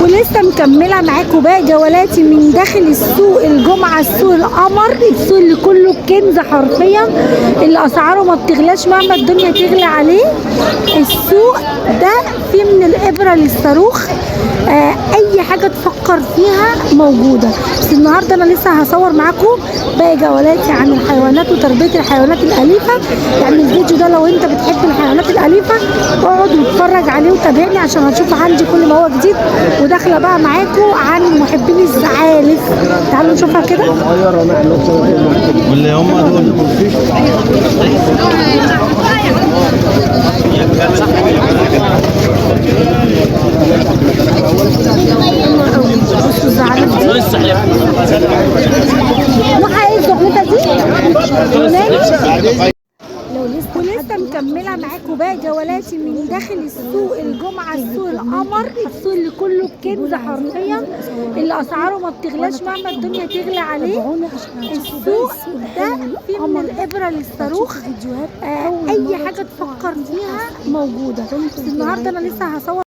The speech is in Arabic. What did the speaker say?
ولسه مكمله معاكم باقي جولاتي من داخل السوق الجمعه، السوق القمر، السوق اللي كله كنز حرفيا، اللي اسعاره ما بتغلاش مهما الدنيا تغلى عليه. السوق ده فيه من الابره للصاروخ، اي حاجه تفكر فيها موجوده. بس النهارده انا لسه هصور معاكم باقي جولاتي عن الحيوانات وتربيه الحيوانات الاليفه. يعني الفيديو ده لو انت بتحب الحيوانات الاليفه اقعد واتفرج عليه وتابعني عشان هتشوف عندي كل ما هو جديد. وداخله بقى معاكم عن محبين الزعالف، تعالوا نشوفها كده. واللي هم دول بصوا الزعالف دي نوعها ايه الزغنطه دي؟ يوناني. ولسه مكمله معاكم باقي جولاتي من داخل السوق الجمعه، السوق القمر، السوق اللي كله كنز حرفيا، اللي اسعاره ما بتغلاش مهما الدنيا تغلى عليه. السوق ده فيه من الابره للصاروخ، اي حاجه تفكر فيها موجوده. بس النهارده انا لسه هصور